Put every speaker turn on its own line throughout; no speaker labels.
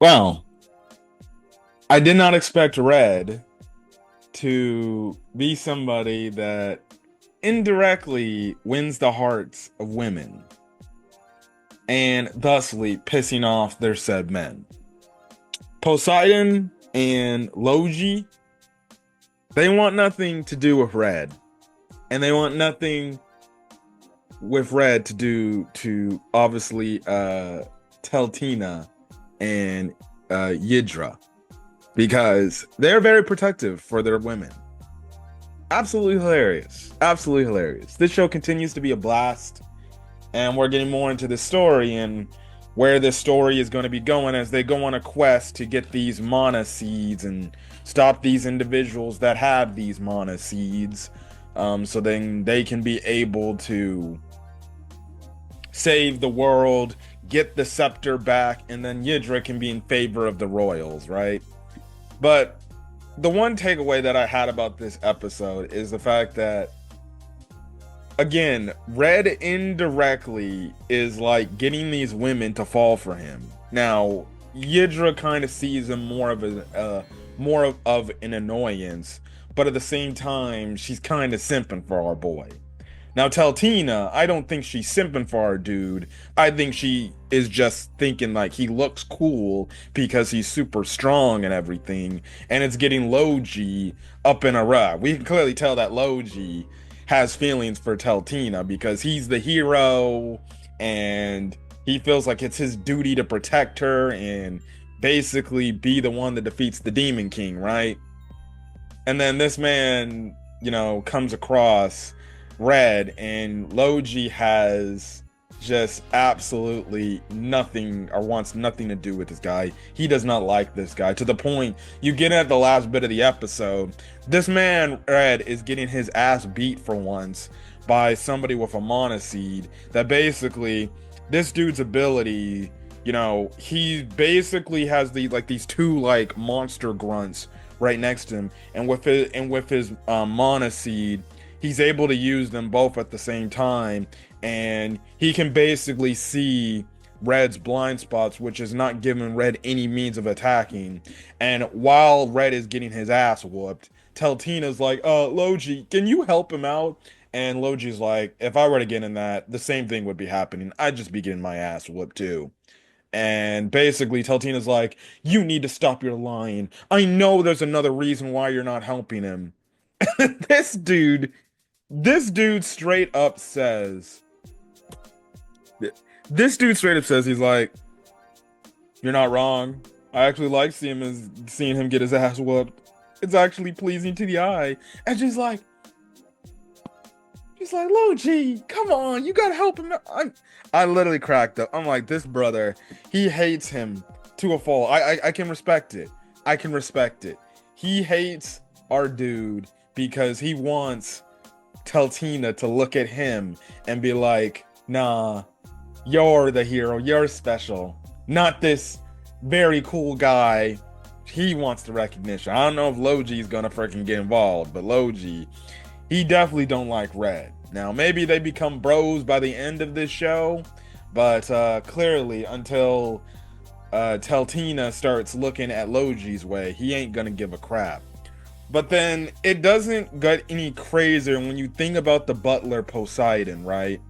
Well, I did not expect Red to be somebody that indirectly wins the hearts of women and thusly pissing off their said men. Poseidon and Logi, they want nothing to do with Red, and they want nothing with Red to do to obviously Teltina and Yidra because they're very protective for their women. Absolutely hilarious. Absolutely hilarious. This show continues to be a blast, and we're getting more into the story and where this story is going to be going as they go on a quest to get these mana seeds and stop these individuals that have these mana seeds, so then they can be able to save the world, get the scepter back, and then Yidra can be in favor of the royals, right? But the one takeaway that I had about this episode is the fact that, again, Red indirectly is like getting these women to fall for him. Now, Yidra kind of sees him more of an annoyance, but at the same time, she's kind of simping for our boy. Now, Teltina, I don't think she's simping for our dude. I think she is just thinking like he looks cool because he's super strong and everything, and it's getting Logi up in a rut. We can clearly tell that Logi has feelings for Teltina because he's the hero and he feels like it's his duty to protect her and basically be the one that defeats the Demon King, right? And then this man, comes across Red, and Logi has just absolutely nothing or wants nothing to do with this guy. He does not like this guy to the point you get at the last bit of the episode. This man, Red, is getting his ass beat for once by somebody with a mana seed that basically this dude's ability, he basically has these two like monster grunts right next to him, and with his mana seed, he's able to use them both at the same time, and he can basically see Red's blind spots, which is not giving Red any means of attacking. And while Red is getting his ass whooped, Teltina's like, Logi, can you help him out? And Logi's like, if I were to get in that, the same thing would be happening. I'd just be getting my ass whooped too. And basically, Teltina's like, you need to stop your lying. I know there's another reason why you're not helping him. this dude this dude straight up says, he's like, you're not wrong. I actually like seeing him get his ass whooped. It's actually pleasing to the eye. And she's like, Logi, come on, you gotta help him. I literally cracked up. I'm like, this brother, he hates him to a fault. I can respect it. I can respect it. He hates our dude because he wants Teltina to look at him and be like, nah, you're the hero, you're special, not this very cool guy. He wants the recognition. I don't know if Logi's gonna freaking get involved, but Logi, he definitely don't like Red. Now maybe they become bros by the end of this show, but clearly until Teltina starts looking at Logi's way, he ain't gonna give a crap. But then it doesn't get any crazier when you think about the butler Poseidon, right?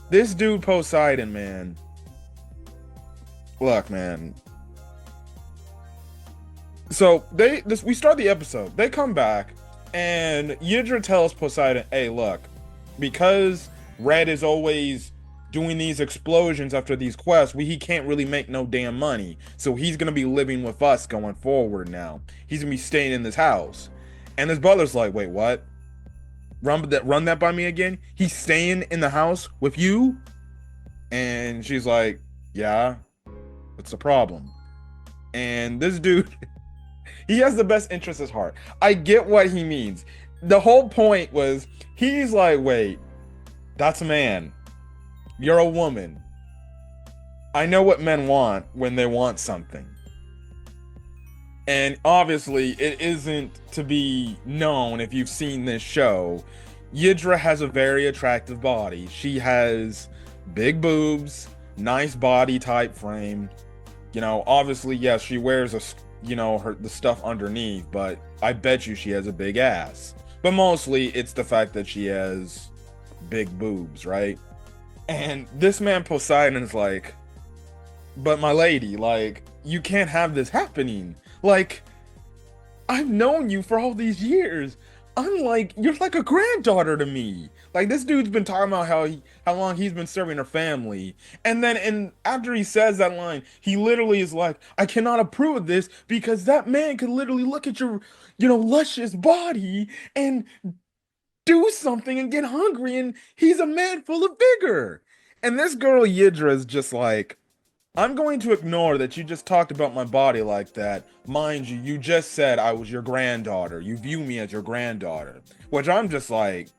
This dude Poseidon, man. Look, man. So we start the episode. They come back, and Yidra tells Poseidon, "Hey, look, because Red is always doing these explosions after these quests, he can't really make no damn money. So he's gonna be living with us going forward now. He's gonna be staying in this house." And this butler's like, "Wait, what? Run that by me again? He's staying in the house with you?" And she's like, "Yeah, what's the problem?" And this dude, he has the best interest at heart. I get what he means. The whole point was, he's like, wait, that's a man. You're a woman. I know what men want when they want something. And obviously, it isn't to be known if you've seen this show. Yidra has a very attractive body. She has big boobs, nice body type frame. Obviously, yes, she wears the stuff underneath, but I bet you she has a big ass. But mostly it's the fact that she has big boobs, right? And this man Poseidon is like, but my lady, like, you can't have this happening. Like, I've known you for all these years. You're like a granddaughter to me. Like, this dude's been talking about how long he's been serving her family, and then after he says that line, he literally is like, I cannot approve of this because that man could literally look at your, luscious body and do something and get hungry, and he's a man full of vigor. And this girl Yidra is just like, I'm going to ignore that you just talked about my body like that. Mind you, you just said I was your granddaughter. You view me as your granddaughter. Which I'm just like,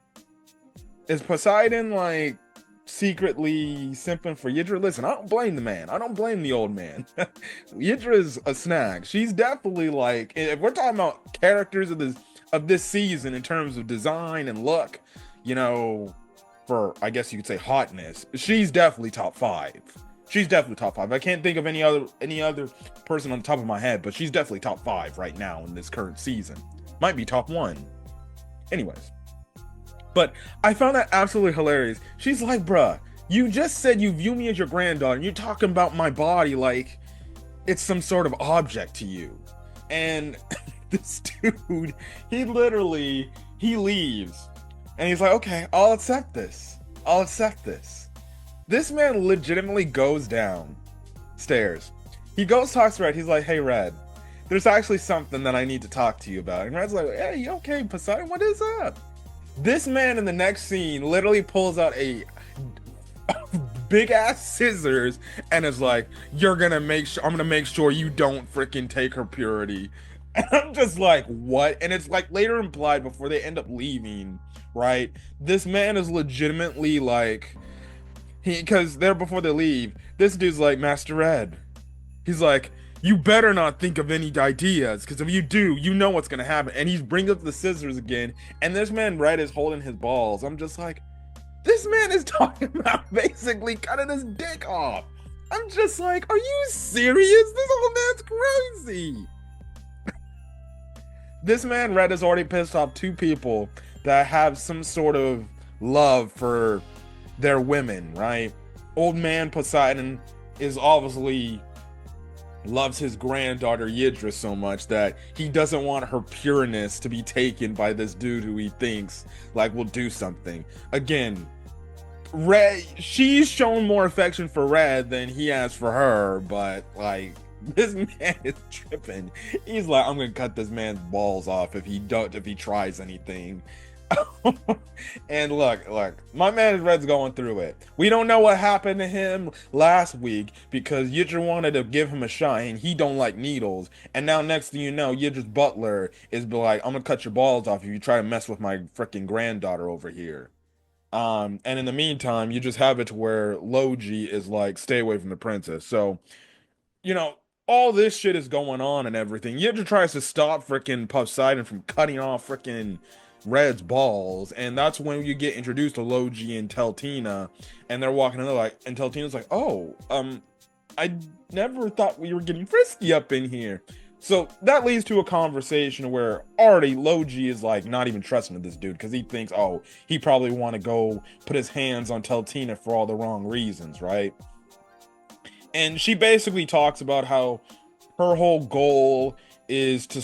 is Poseidon like secretly simping for Yidra? Listen, I don't blame the man. I don't blame the old man. Yidra is a snag. She's definitely like, if we're talking about characters of this season in terms of design and look, for I guess you could say hotness, she's definitely top 5. She's definitely top 5. I can't think of any other person on the top of my head, but she's definitely top 5 right now in this current season. Might be top 1. Anyways. But I found that absolutely hilarious. She's like, bruh, you just said you view me as your granddaughter, and you're talking about my body like it's some sort of object to you. And this dude, he leaves. And he's like, okay, I'll accept this. This man legitimately goes downstairs. He goes, talks to Red. He's like, hey, Red, there's actually something that I need to talk to you about. And Red's like, hey, okay, Poseidon, what is up? This man in the next scene literally pulls out a big ass scissors and is like, I'm gonna make sure you don't freaking take her purity. And I'm just like, what? And it's like later implied before they end up leaving, right? This man is legitimately like, because before they leave, this dude's like, Master Red. He's like, you better not think of any ideas, because if you do, you know what's gonna happen. And he brings up the scissors again, and this man Red is holding his balls. I'm just like, this man is talking about basically cutting his dick off. I'm just like, are you serious? This old man's crazy. This man Red has already pissed off 2 people that have some sort of love for their women, right? Old man Poseidon is obviously loves his granddaughter Yidra so much that he doesn't want her pureness to be taken by this dude who he thinks like will do something. Again, Red, she's shown more affection for Red than he has for her, but like, this man is tripping. He's like, I'm gonna cut this man's balls off if he tries anything. And look, my man Red's going through it. We don't know what happened to him last week because Yidra wanted to give him a shot and he don't like needles. And now next thing you know, Yidra's butler is like, I'm gonna cut your balls off if you try to mess with my freaking granddaughter over here. And in the meantime, you just have it to where Logi is like, stay away from the princess. So, all this shit is going on and everything. Yidra tries to stop freaking Poseidon from cutting off freaking Red's balls, and that's when you get introduced to Logi and Teltina, and they're walking in, and Teltina's like, oh, I never thought we were getting frisky up in here. So that leads to a conversation where already Logi is like not even trusting this dude because he thinks, oh, he probably want to go put his hands on Teltina for all the wrong reasons, right? And she basically talks about how her whole goal is to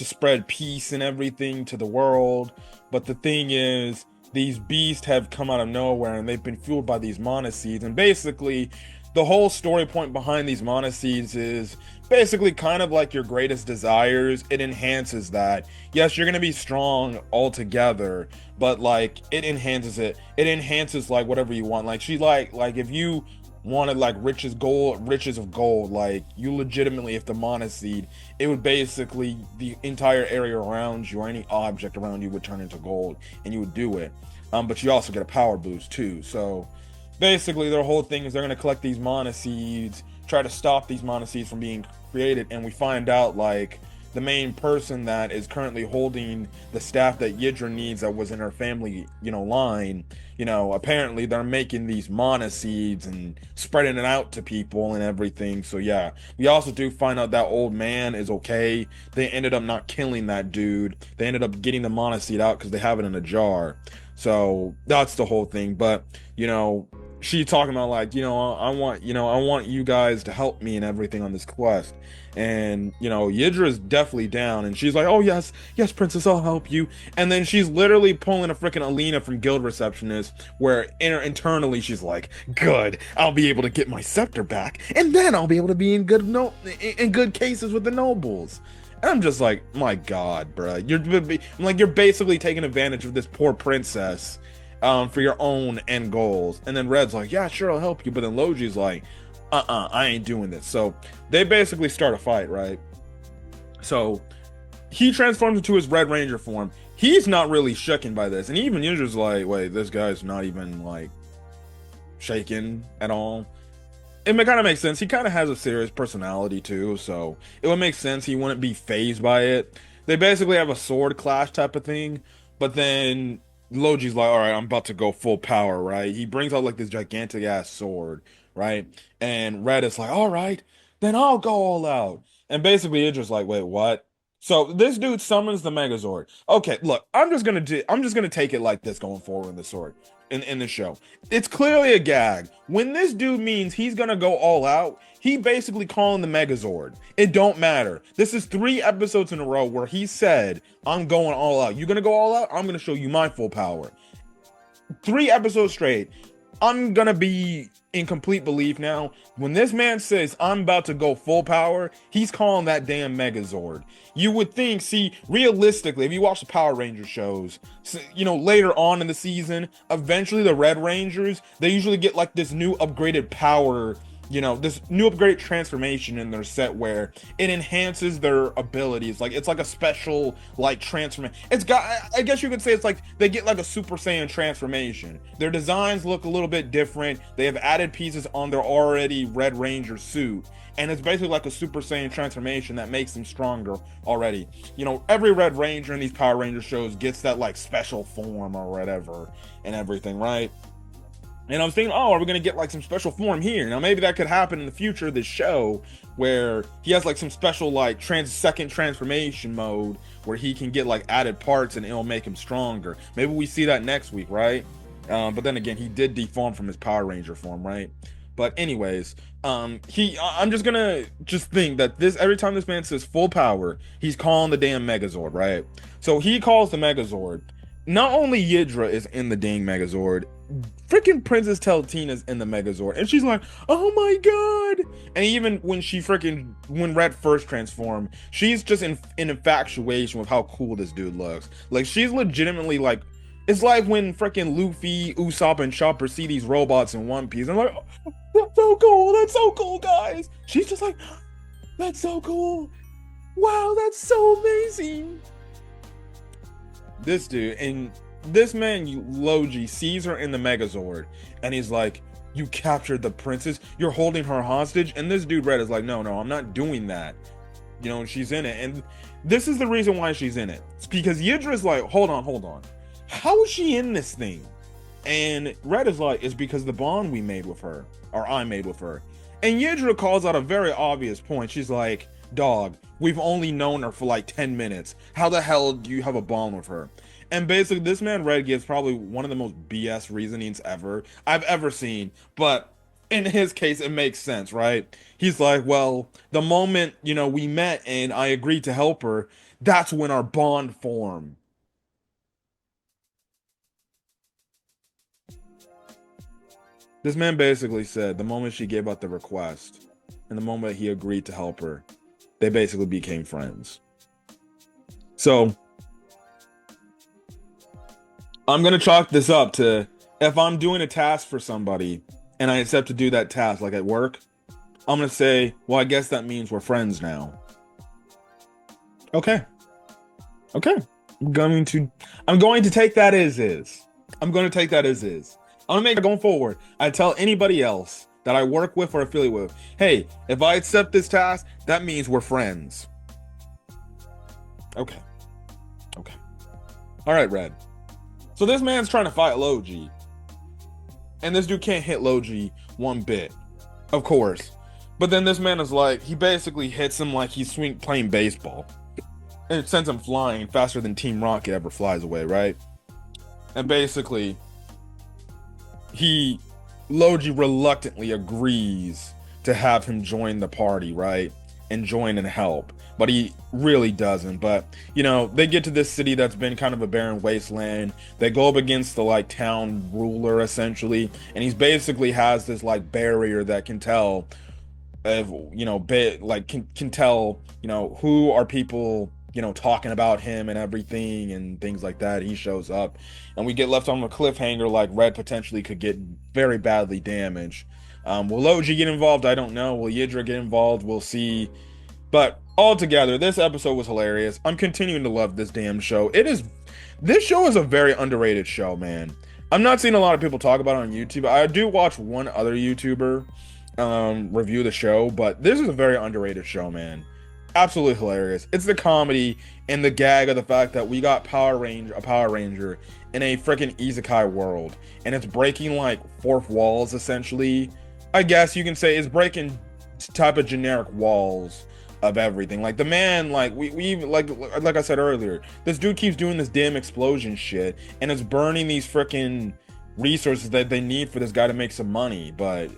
spread peace and everything to the world, but the thing is, these beasts have come out of nowhere and they've been fueled by these monaseeds, and basically the whole story point behind these monaseeds is basically kind of like your greatest desires. It enhances that. Yes, you're gonna be strong altogether, but like it enhances like whatever you want. Like she like if you wanted like riches of gold, like you legitimately, if the monaseed, it would basically, the entire area around you or any object around you would turn into gold and you would do it. But you also get a power boost too. So basically their whole thing is they're going to collect these monaseeds, try to stop these monaseeds from being created, and we find out like the main person that is currently holding the staff that Yidra needs that was in her family, line, apparently they're making these mana seeds and spreading it out to people and everything. So yeah, we also do find out that old man is okay. They ended up not killing that dude. They ended up getting the mana seed out because they have it in a jar. So that's the whole thing. But she talking about like, I want you guys to help me and everything on this quest. And Yidra's definitely down, and she's like, oh yes, yes, princess, I'll help you. And then she's literally pulling a freaking Alina from guild receptionist, where internally she's like, good, I'll be able to get my scepter back, and then I'll be able to be in good cases with the nobles. And I'm just like, my god, bruh, you're basically taking advantage of this poor princess for your own end goals. And then Red's like, yeah, sure, I'll help you. But then Logi's like, I ain't doing this. So they basically start a fight, right? So he transforms into his Red Ranger form. He's not really shaken by this. And even Yindra's like, wait, this guy's not even like shaken at all. It kind of makes sense. He kind of has a serious personality too. So it would make sense he wouldn't be phased by it. They basically have a sword clash type of thing. But then Logi's like, all right, I'm about to go full power, right? He brings out like this gigantic ass sword, right? And Red is like, all right, then I'll go all out. And basically Idra's like, wait, what? So this dude summons the Megazord. Okay, look, I'm just gonna take it like this going forward in the sword in the show. It's clearly a gag. When this dude means he's gonna go all out, he basically calling the Megazord. It don't matter. This is 3 episodes in a row where he said, I'm going all out. You're gonna go all out? I'm gonna show you my full power. 3 episodes straight. I'm gonna be in complete belief now. When this man says, I'm about to go full power, he's calling that damn Megazord. You would think, see, realistically, if you watch the Power Ranger shows, later on in the season, eventually the Red Rangers, they usually get like this new upgraded power, this new upgraded transformation in their set where it enhances their abilities. Like, it's like a special, like, transformation. I guess you could say it's like, they get like a Super Saiyan transformation. Their designs look a little bit different. They have added pieces on their already Red Ranger suit. And it's basically like a Super Saiyan transformation that makes them stronger already. Every Red Ranger in these Power Ranger shows gets that, like, special form or whatever and everything, right? And I was thinking, oh, are we going to get like some special form here? Now, maybe that could happen in the future of this show where he has like some special like second transformation mode where he can get like added parts and it'll make him stronger. Maybe we see that next week, right? But then again, he did deform from his Power Ranger form, right? But anyways, I'm just gonna think that every time this man says full power, he's calling the damn Megazord, right? So he calls the Megazord. Not only Yidra is in the dang Megazord, freaking Princess Teltina's in the Megazord, and she's like, oh my god. And even when Red first transformed, she's just in infatuation with how cool this dude looks. Like, she's legitimately like, it's like when freaking Luffy, Usopp, and Chopper see these robots in One Piece, and they're like, oh, that's so cool, guys. She's just like, that's so cool, wow, that's so amazing. This dude, and this man, Logi, sees her in the Megazord, and he's like, you captured the princess? You're holding her hostage? And this dude, Red, is like, no, I'm not doing that. She's in it. And this is the reason why she's in it. It's because Yidra's like, hold on. How is she in this thing? And Red is like, it's because the bond we made with her, or I made with her. And Yidra calls out a very obvious point. She's like, dog, we've only known her for like 10 minutes. How the hell do you have a bond with her? And basically, this man Red gives probably one of the most BS reasonings I've ever seen. But in his case, it makes sense, right? He's like, well, the moment, we met and I agreed to help her, that's when our bond formed. This man basically said the moment she gave out the request and the moment he agreed to help her, they basically became friends. So I'm going to chalk this up to, if I'm doing a task for somebody and I accept to do that task, like at work, I'm going to say, well, I guess that means we're friends now. Okay. I'm going to take that as is. I'm going to take that as is. I'm going to make it going forward. I tell anybody else that I work with or affiliate with, hey, if I accept this task, that means we're friends. Okay. Okay. All right, Red. So this man's trying to fight Logi, and this dude can't hit Logi one bit, of course. But then this man is like, he basically hits him like he's playing baseball, and it sends him flying faster than Team Rocket ever flies away, right? And basically, he Logi reluctantly agrees to have him join the party, right? And join and help. But he really doesn't. But, they get to this city that's been kind of a barren wasteland. They go up against the like town ruler essentially, and he's basically has this like barrier that can tell if like can tell who are people talking about him and everything and things like that. He shows up and we get left on a cliffhanger like Red potentially could get very badly damaged. Will Logi get involved? I don't know. Will Yidra get involved? We'll see. But altogether, this episode was hilarious. I'm continuing to love this damn show. This show is a very underrated show, man. I'm not seeing a lot of people talk about it on YouTube. I do watch one other YouTuber review the show, but this is a very underrated show, man. Absolutely hilarious. It's the comedy and the gag of the fact that we got a Power Ranger in a freaking isekai world, and it's breaking like fourth walls essentially. I guess you can say it's breaking type of generic walls of everything. Like the man, like we like I said earlier, this dude keeps doing this damn explosion shit, and it's burning these freaking resources that they need for this guy to make some money. But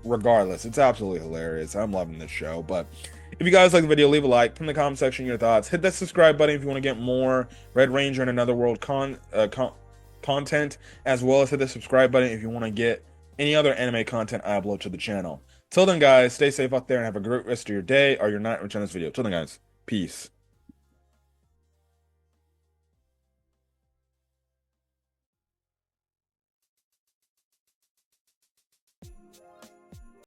regardless, it's absolutely hilarious. I'm loving this show. But if you guys like the video, leave a like, put in the comment section your thoughts, hit that subscribe button if you want to get more Red Ranger and Another World content, as well as hit the subscribe button if you want to get any other anime content I upload to the channel. Till then, guys, stay safe out there and have a great rest of your day or your night. Return this video. Till then, guys, peace.